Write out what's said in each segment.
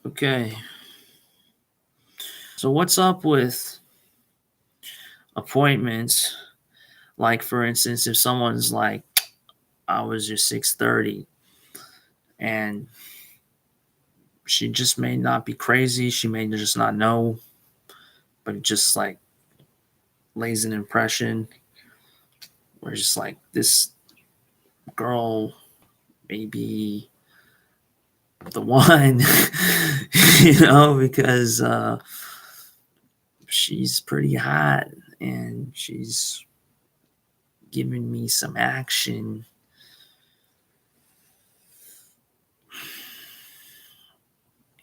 Okay. So what's up with appointments? Like for instance, if someone's like, I was your 6:30 and she just may not be crazy, she may just not know, but it just like lays an impression where it's just like this girl may be the one, because she's pretty hot and she's giving me some action.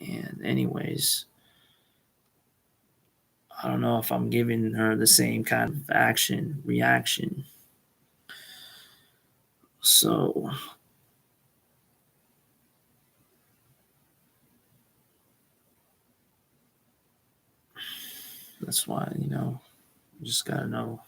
And anyways, I don't know if I'm giving her the same kind of action reaction. So that's why, you just gotta know.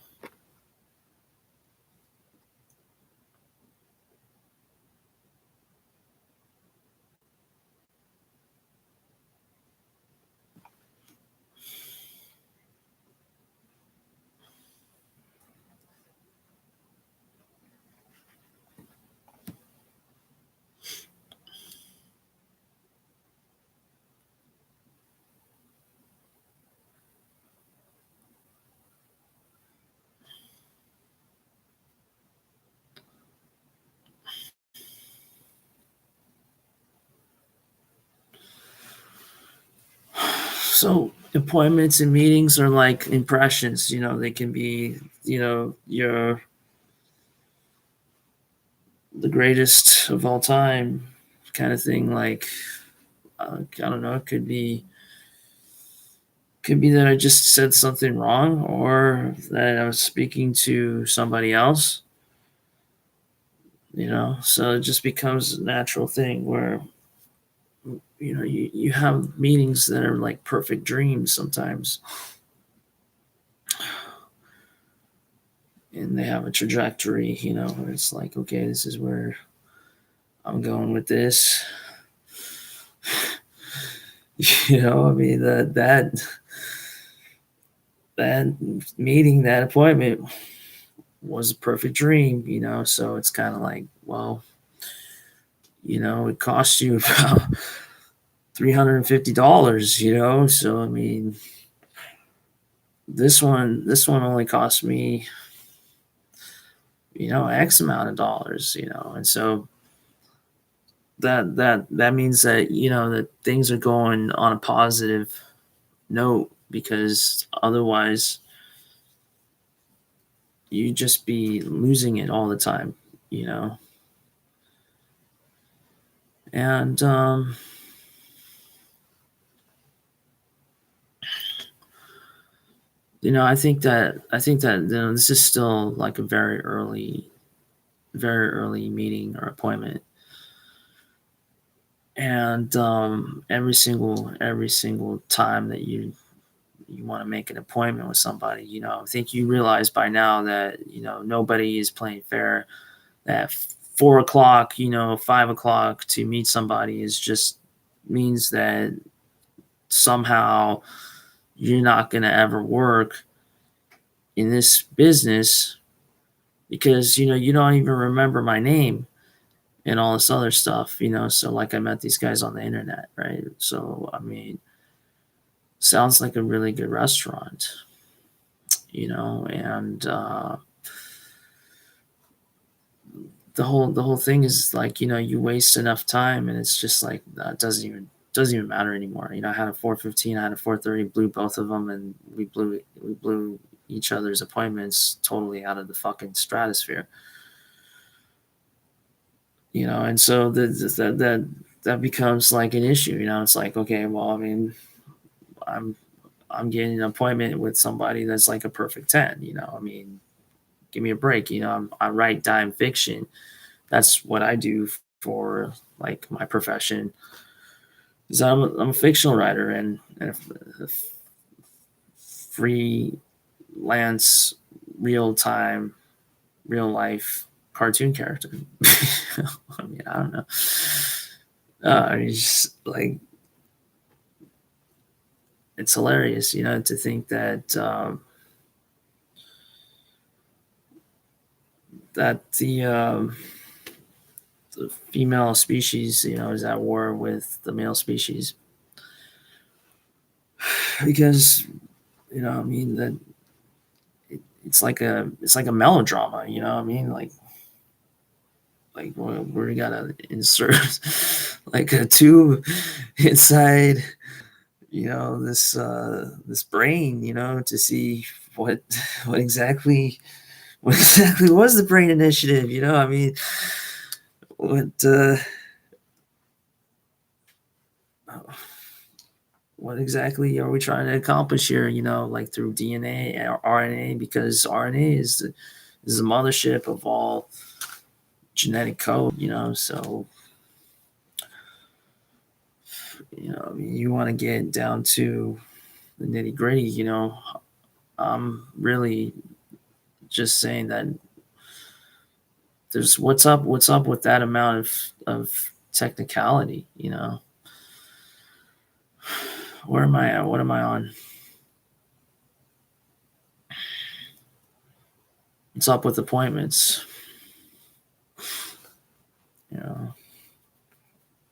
So appointments and meetings are like impressions, they can be, you're the greatest of all time kind of thing. Like, I don't know, it could be that I just said something wrong or that I was speaking to somebody else, so it just becomes a natural thing where, you have meetings that are like perfect dreams sometimes, and they have a trajectory, where it's like, okay, this is where I'm going with this. I mean, that meeting, that appointment was a perfect dream, so it's kind of like, well, it cost you about $350, so I mean, this one only cost me, X amount of dollars, and so that means that, that things are going on a positive note, because otherwise you just be losing it all the time, you know. And I think that this is still like a very early meeting or appointment, and every single time that you want to make an appointment with somebody, I think you realize by now that nobody is playing fair. At 4 o'clock, 5 o'clock to meet somebody is just means that somehow you're not going to ever work in this business, because you don't even remember my name and all this other stuff, so like I met these guys on the internet, right? So I mean, sounds like a really good restaurant, and the whole thing is like, you waste enough time and it's just like, doesn't even matter anymore. I had a 4:15, I had a 4:30, blew both of them, and we blew each other's appointments totally out of the fucking stratosphere. And so that becomes like an issue. It's like, okay, well, I mean, i'm I'm getting an appointment with somebody that's like a perfect 10. I mean, give me a break. I write dime fiction. That's what I do for like my profession. Is I'm a fictional writer and a freelance, real time, real life cartoon character. I mean, I don't know. It's just like, it's hilarious, to think that that the female species, is at war with the male species because I mean that it's like a melodrama. I mean, like we gotta insert like a tube inside this brain to see what what exactly what exactly was the brain initiative. I mean, what what exactly are we trying to accomplish here, like through DNA or RNA, because RNA is the mothership of all genetic code, so I mean, you want to get down to the nitty gritty, I'm really just saying that there's what's up with that amount of technicality, where am I at? What am I on? What's up with appointments? You know,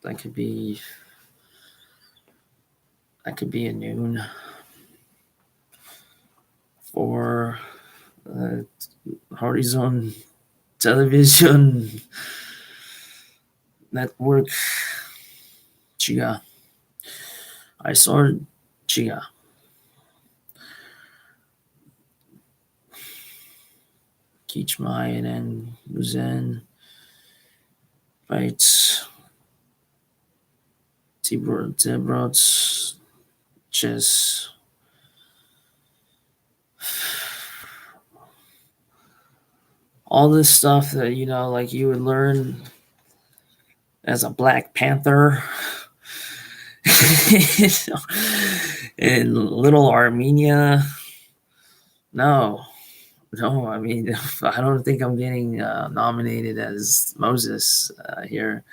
that could be that could be a noon for uh, Horizon Television Network. Chiga. I saw Chiga. Kichmai and Muzen fights Tibrots chess. All this stuff that like you would learn as a Black Panther in Little Armenia. No, no. I mean, I don't think I'm getting nominated as Moses here.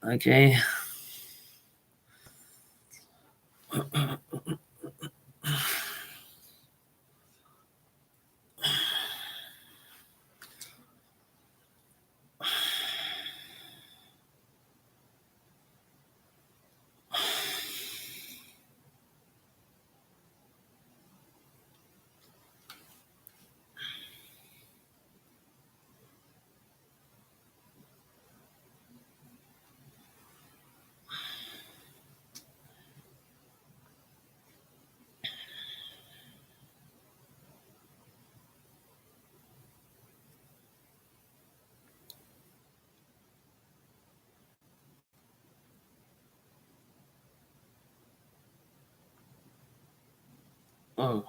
Okay. Oh.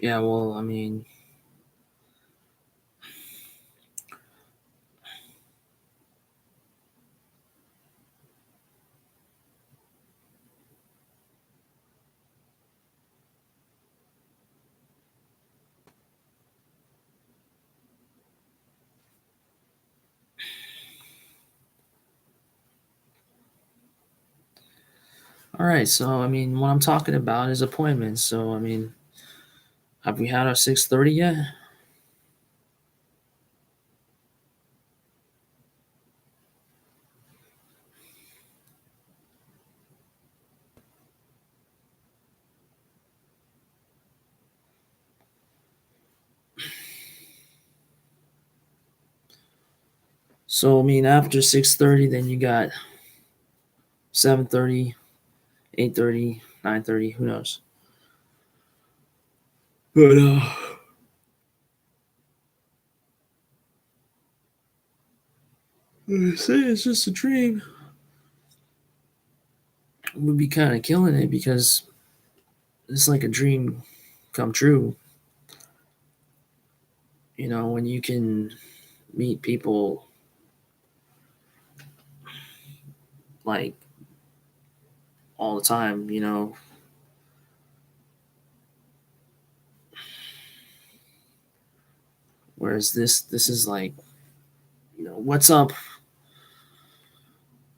Yeah, well, I mean, All right, so I mean, what I'm talking about is appointments. So I mean, have we had our 6:30 yet? So I mean, after 6:30, then you got 7:30, 8:30, 9:30. Who knows? But say it's just a dream. Would be kind of killing it because it's like a dream come true. You know, when you can meet people like all the time. You know, whereas this is like, you know, what's up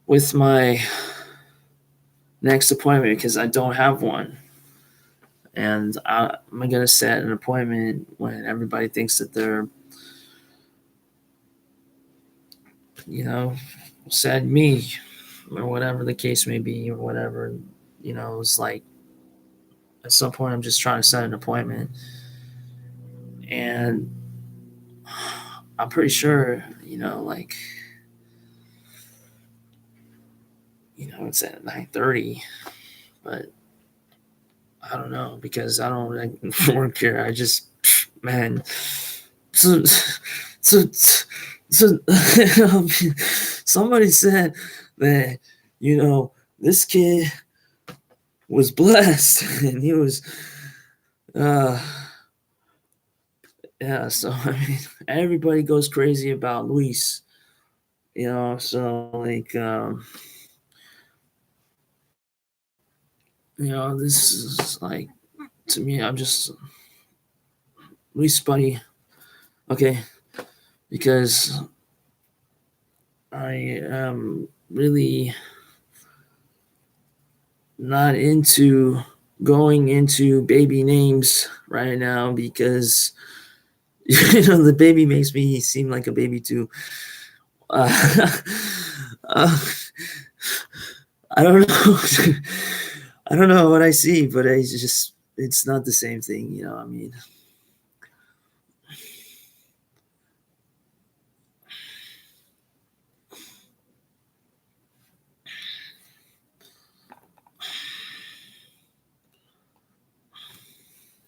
with my next appointment because I don't have one. And am I going to set an appointment when everybody thinks that they're, you know, said me or whatever the case may be or whatever? You know, it's like at some point I'm just trying to set an appointment. And I'm pretty sure, you know, like, you know, it's at 9:30, but I don't know because I don't like, work here. I just, man, so, so, so somebody said that, you know, this kid was blessed and he was, uh, yeah. So, I mean, everybody goes crazy about Luis, you know, so like, you know, this is like, to me, I'm just Luis Buddy, okay, because I am really not into going into baby names right now because you know the baby makes me seem like a baby too. Uh, uh, I don't know. I don't know what I see, but it's just it's not the same thing. You know, I mean,